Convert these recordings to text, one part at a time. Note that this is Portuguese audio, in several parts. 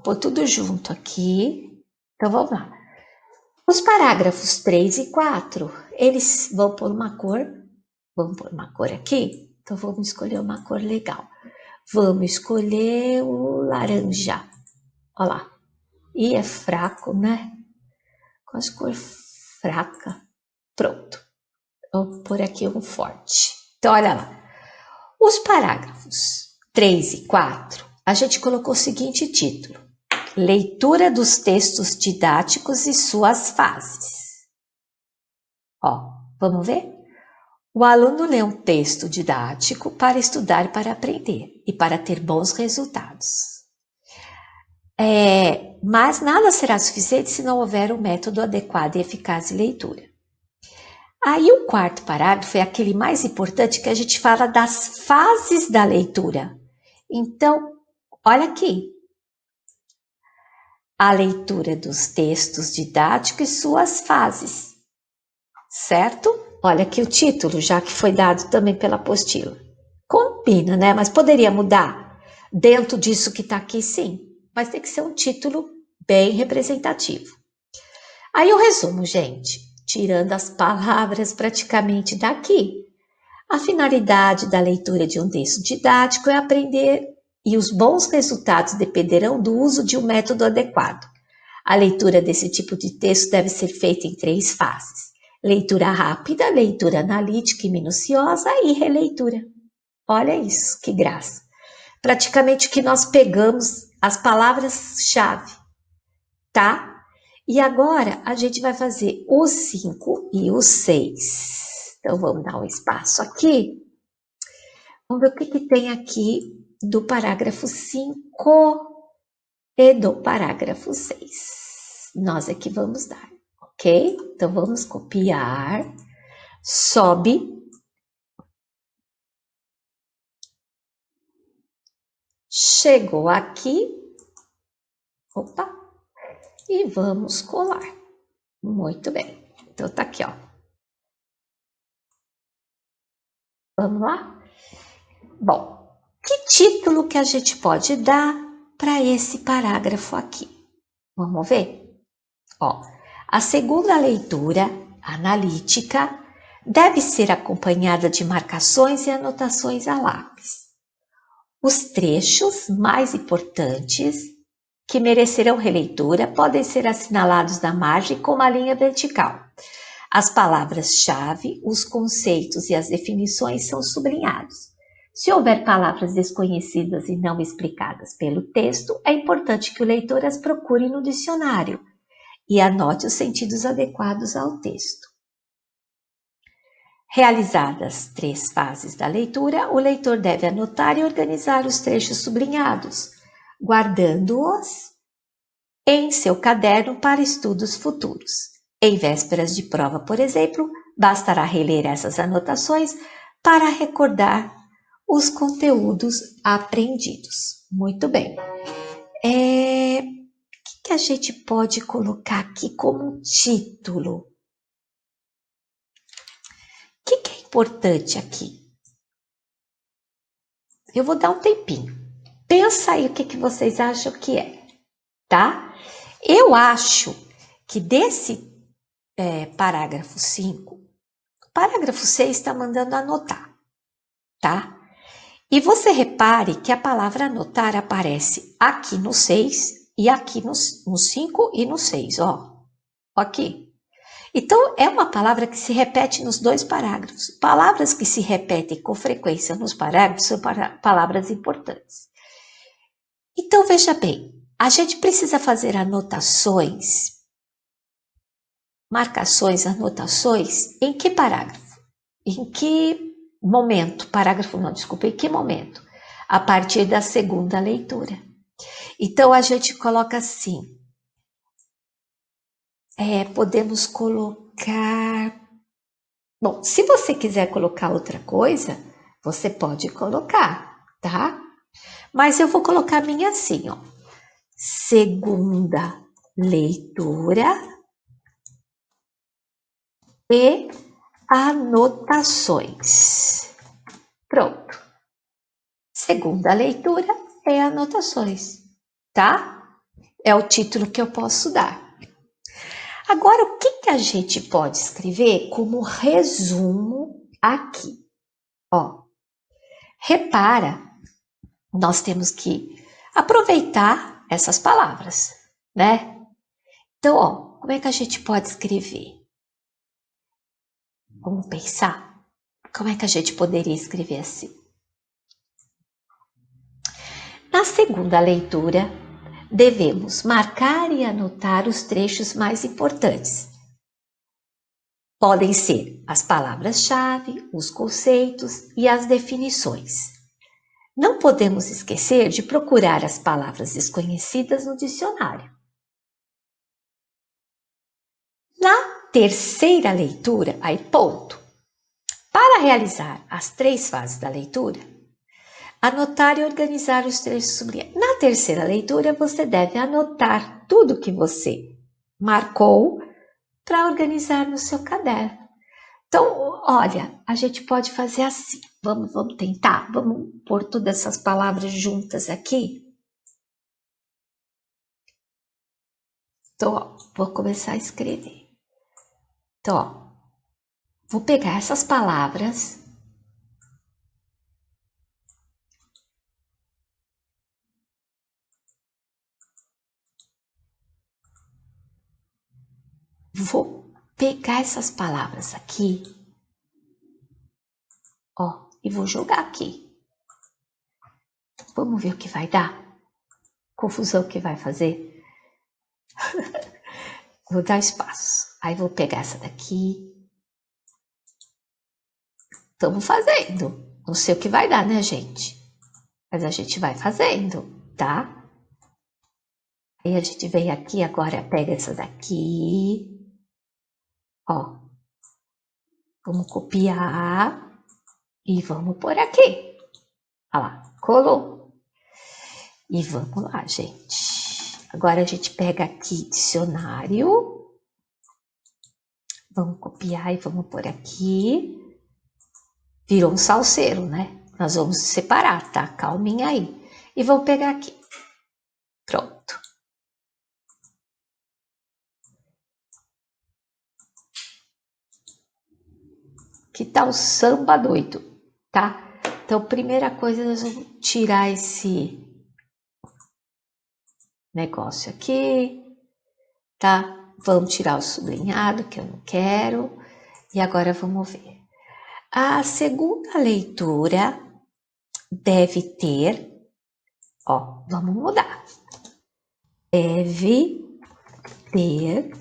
pôr tudo junto aqui. Então, vamos lá. Os parágrafos 3 e 4, eles vão pôr uma cor. Vamos pôr uma cor aqui? Então, vamos escolher uma cor legal. Vamos escolher o laranja. Olha lá. E é fraco, né? Com as cor fraca. Pronto. Vou pôr aqui um forte. Então, olha lá. Os parágrafos 3 e 4, a gente colocou o seguinte título: Leitura dos textos didáticos e suas fases. Ó, vamos ver? O aluno lê um texto didático para estudar e para aprender e para ter bons resultados. Mas nada será suficiente se não houver um método adequado e eficaz de leitura. Aí o quarto parágrafo é aquele mais importante, que a gente fala das fases da leitura. Então, olha aqui. A leitura dos textos didáticos e suas fases. Certo? Olha aqui o título, já que foi dado também pela apostila. Combina, né? Mas poderia mudar? Dentro disso que está aqui, sim. Mas tem que ser um título bem representativo. Aí o resumo, gente. Tirando as palavras praticamente daqui. A finalidade da leitura de um texto didático é aprender, e os bons resultados dependerão do uso de um método adequado. A leitura desse tipo de texto deve ser feita em 3 fases: leitura rápida, leitura analítica e minuciosa e releitura. Olha isso, que graça. Praticamente que nós pegamos as palavras-chave, tá? E agora a gente vai fazer o 5 e o 6. Então vamos dar um espaço aqui. Vamos ver o que tem aqui do parágrafo 5 e do parágrafo 6. Nós aqui vamos dar, ok? Então vamos copiar, sobe, chegou aqui, opa, e vamos colar. Muito bem, então tá aqui, ó. Vamos lá? Bom, que título que a gente pode dar para esse parágrafo aqui? Vamos ver? Ó, a segunda leitura analítica deve ser acompanhada de marcações e anotações a lápis. Os trechos mais importantes que merecerão releitura podem ser assinalados na margem com uma linha vertical. As palavras-chave, os conceitos e as definições são sublinhados. Se houver palavras desconhecidas e não explicadas pelo texto, é importante que o leitor as procure no dicionário e anote os sentidos adequados ao texto. Realizadas 3 fases da leitura, o leitor deve anotar e organizar os trechos sublinhados, guardando-os em seu caderno para estudos futuros. Em vésperas de prova, por exemplo, bastará reler essas anotações para recordar os conteúdos aprendidos. Muito bem. O que a gente pode colocar aqui como título? O que é importante aqui? Eu vou dar um tempinho. Pensa aí o que vocês acham que é, tá? Eu acho que desse parágrafo 5, o parágrafo 6 está mandando anotar, tá? E você repare que a palavra anotar aparece aqui no 6 e aqui no 5 e no 6, ó. Aqui. Então, é uma palavra que se repete nos 2 parágrafos. Palavras que se repetem com frequência nos parágrafos são palavras importantes. Então, veja bem, a gente precisa fazer anotações, marcações, anotações, em que parágrafo? Em que momento? Parágrafo não, desculpa, em que momento? A partir da segunda leitura. Então, a gente coloca assim, podemos colocar... Bom, se você quiser colocar outra coisa, você pode colocar, tá? Mas eu vou colocar a minha assim, ó. Segunda leitura e anotações. Pronto. Segunda leitura e anotações, tá? É o título que eu posso dar. Agora, o que a gente pode escrever como resumo aqui? Ó, repara, nós temos que aproveitar essas palavras, né? Então, ó, como é que a gente pode escrever? Vamos pensar? Como é que a gente poderia escrever assim? Na segunda leitura, devemos marcar e anotar os trechos mais importantes. Podem ser as palavras-chave, os conceitos e as definições. Não podemos esquecer de procurar as palavras desconhecidas no dicionário. Na terceira leitura, aí ponto. Para realizar as 3 fases da leitura, anotar e organizar os trechos sublinhados. Na terceira leitura, você deve anotar tudo que você marcou para organizar no seu caderno. Então, olha, a gente pode fazer assim. Vamos tentar? Vamos pôr todas essas palavras juntas aqui? Então, ó, vou começar a escrever. Então, ó, vou pegar essas palavras. Vou pegar essas palavras aqui, ó, e vou jogar aqui. Vamos ver o que vai dar? Confusão que vai fazer? Vou dar espaço. Aí vou pegar essa daqui. Estamos fazendo. Não sei o que vai dar, né, gente? Mas a gente vai fazendo, tá? Aí a gente vem aqui, agora pega essa daqui. Ó. Vamos copiar e vamos pôr aqui. Olha lá, colou. E vamos lá, gente. Agora a gente pega aqui dicionário. Vamos copiar e vamos pôr aqui. Virou um salseiro, né? Nós vamos separar, tá? Calminha aí. E vamos pegar aqui. Pronto. Que tal samba doido, tá? Então, primeira coisa, nós vamos tirar esse negócio aqui, tá? Vamos tirar o sublinhado, que eu não quero. E agora vamos ver. A segunda leitura deve ter, ó, vamos mudar. Deve ter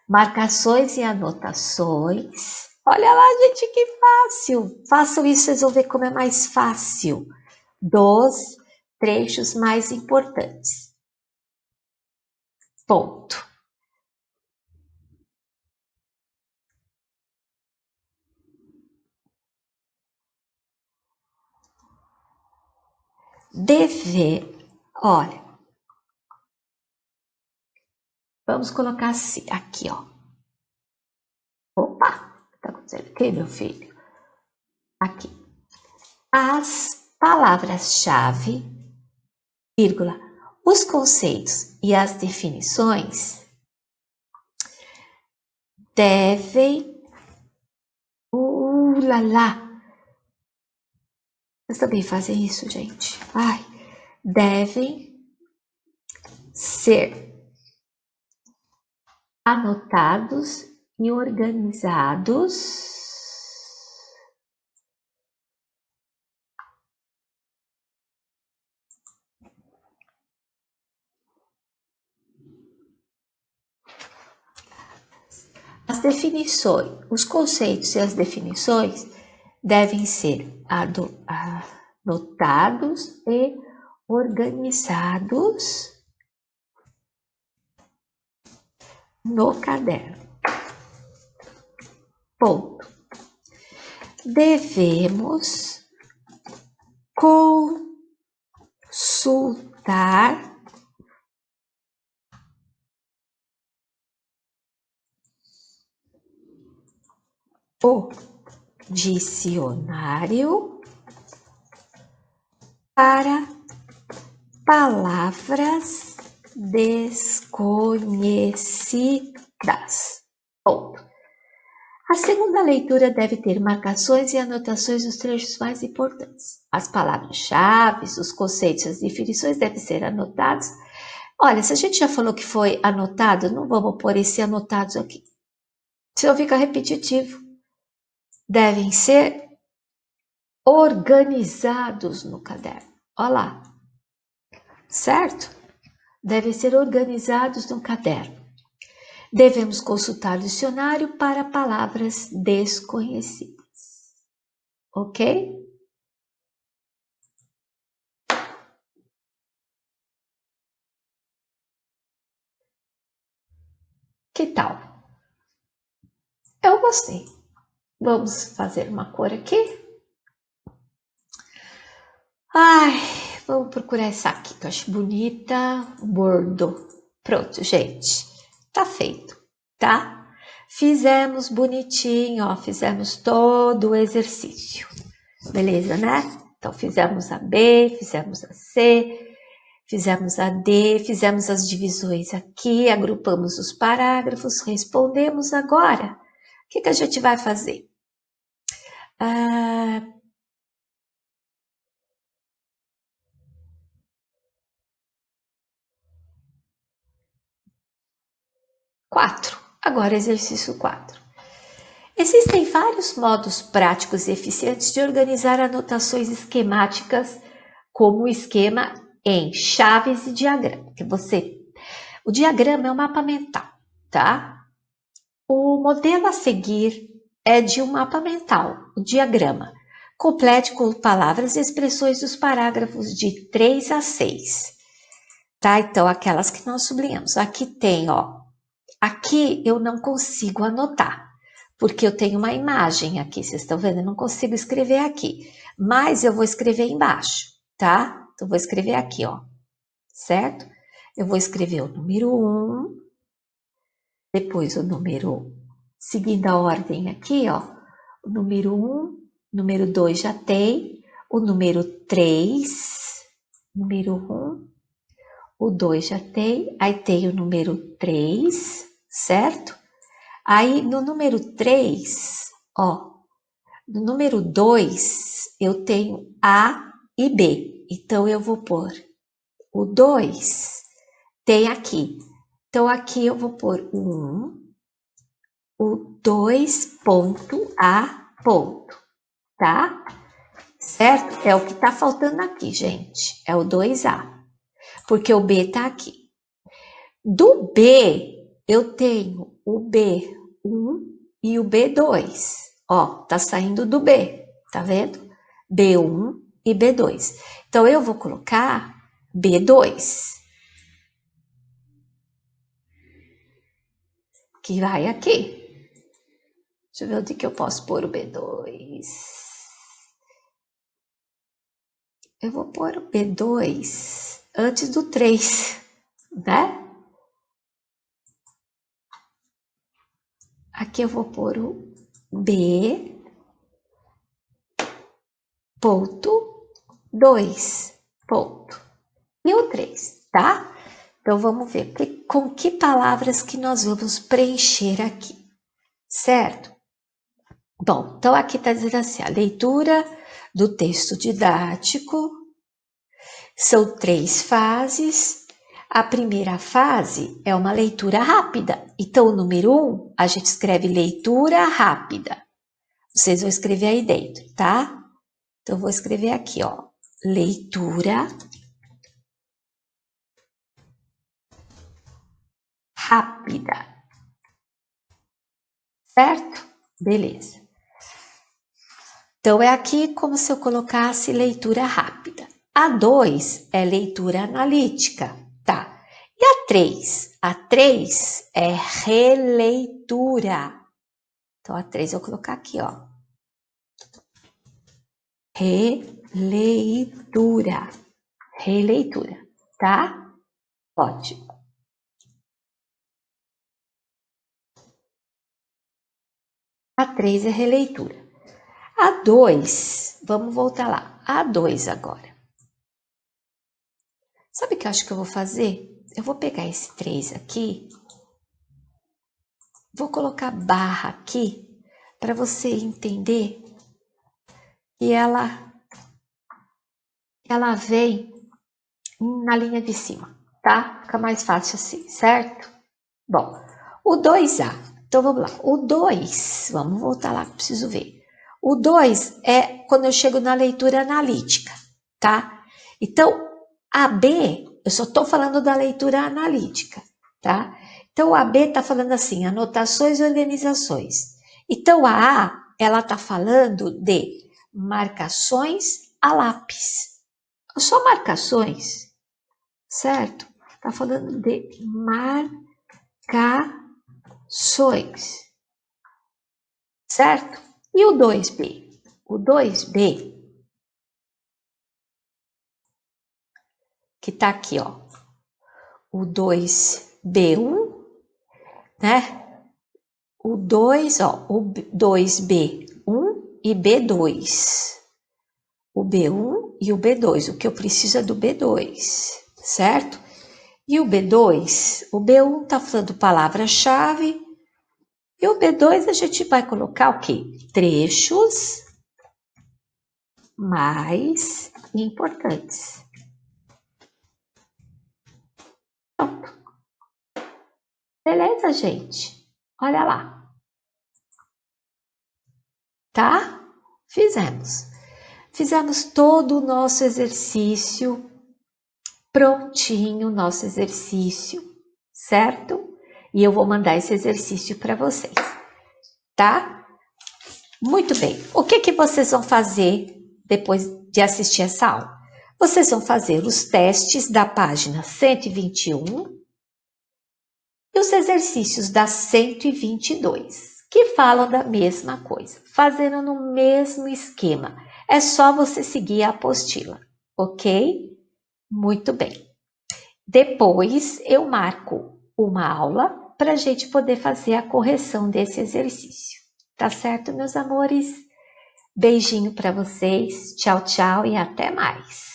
marcações e anotações. Olha lá, gente, que fácil! Façam isso, vocês vão ver como é mais fácil. Dos trechos mais importantes. Ponto. Dever, olha, vamos colocar assim, aqui, ó. Opa, o que tá acontecendo aqui, meu filho? Aqui. As palavras-chave, vírgula, os conceitos e as definições devem, lá. Vocês também fazem isso, gente? Ai, devem ser anotados e organizados as definições, os conceitos e as definições devem ser anotados e organizados no caderno. Ponto. Devemos consultar o dicionário para palavras desconhecidas. Ponto. A segunda leitura deve ter marcações e anotações dos trechos mais importantes. As palavras-chave, os conceitos e as definições devem ser anotados. Olha, se a gente já falou que foi anotado, não vamos pôr esse anotados aqui. Senão fica repetitivo. Devem ser organizados no caderno. Olha lá. Certo? Devem ser organizados no caderno. Devemos consultar o dicionário para palavras desconhecidas. Ok? Que tal? Eu gostei. Vamos fazer uma cor aqui. Ai, vamos procurar essa aqui que eu acho bonita. Bordo. Pronto, gente. Tá feito, tá? Fizemos bonitinho, ó. Fizemos todo o exercício. Beleza, né? Então, fizemos a B, fizemos a C, fizemos a D, fizemos as divisões aqui, agrupamos os parágrafos, respondemos agora. O que a gente vai fazer? 4. Agora, exercício 4. Existem vários modos práticos e eficientes de organizar anotações esquemáticas, como o esquema em chaves e diagrama. O diagrama é um mapa mental, tá? O modelo a seguir é de um mapa mental, o diagrama. Complete com palavras e expressões dos parágrafos de 3 a 6. Tá? Então, aquelas que nós sublinhamos. Aqui tem, ó. Aqui eu não consigo anotar, porque eu tenho uma imagem aqui, vocês estão vendo? Eu não consigo escrever aqui, mas eu vou escrever embaixo, tá? Então, vou escrever aqui, ó, certo? Eu vou escrever o número 1, depois o número, seguindo a ordem aqui, ó, o número 1, número 2 já tem, o número 3, número 1, o 2 já tem, aí tem o número 3, certo? Aí no número 3, ó, no número 2 eu tenho A e B, então eu vou pôr o 2, tem aqui. Então aqui eu vou pôr o 1, o 2 ponto A ponto, tá? Certo? É o que tá faltando aqui, gente, é o 2A, porque o B tá aqui. Do B, eu tenho o B1 e o B2. Ó, tá saindo do B, tá vendo? B1 e B2. Então, eu vou colocar B2, que vai aqui. Deixa eu ver onde que eu posso pôr o B2. Eu vou pôr o B2 antes do 3, né? Aqui eu vou pôr o B ponto 2 ponto. E o 3, tá? Então, vamos ver com que palavras que nós vamos preencher aqui, certo? Bom, então aqui está dizendo assim, a leitura do texto didático, são 3 fases. A primeira fase é uma leitura rápida. Então, o número 1, a gente escreve leitura rápida. Vocês vão escrever aí dentro, tá? Então, eu vou escrever aqui, ó, leitura rápida. Certo? Beleza. Então, é aqui como se eu colocasse leitura rápida. A 2 é leitura analítica, tá? E a 3? A 3 é releitura. Então, a 3 eu vou colocar aqui, ó. Releitura. Releitura, tá? Ótimo. A 3 é releitura. A 2, vamos voltar lá. A 2 agora. Sabe o que eu acho que eu vou fazer? eu vou pegar esse 3 aqui, vou colocar barra aqui, para você entender que ela vem na linha de cima, tá? Fica mais fácil assim, certo? Bom, o 2A, então vamos lá. O 2, vamos voltar lá que eu preciso ver. O 2 é quando eu chego na leitura analítica, tá? Então, a B, eu só estou falando da leitura analítica, tá? Então, o AB está falando assim, anotações e organizações. Então, a A, ela está falando de marcações a lápis. Só marcações, certo? Está falando de marcações, certo? E o 2B? O 2B, que tá aqui, ó. O 2B1, né? O 2, ó, o 2B1 e B2. O B1 e o B2, o que eu preciso é do B2, certo? E o B2, o B1 tá falando palavra-chave, e o B2 a gente vai colocar o quê? Trechos mais importantes. Pronto. Beleza, gente? Olha lá. Tá? Fizemos. Fizemos todo o nosso exercício, prontinho o nosso exercício, certo? E eu vou mandar esse exercício para vocês, tá? Muito bem. O que vocês vão fazer depois de assistir essa aula? Vocês vão fazer os testes da página 121 e os exercícios da 122, que falam da mesma coisa, fazendo no mesmo esquema. É só você seguir a apostila, ok? Muito bem. Depois eu marco uma aula para a gente poder fazer a correção desse exercício. Tá certo, meus amores? Beijinho para vocês. Tchau, tchau e até mais.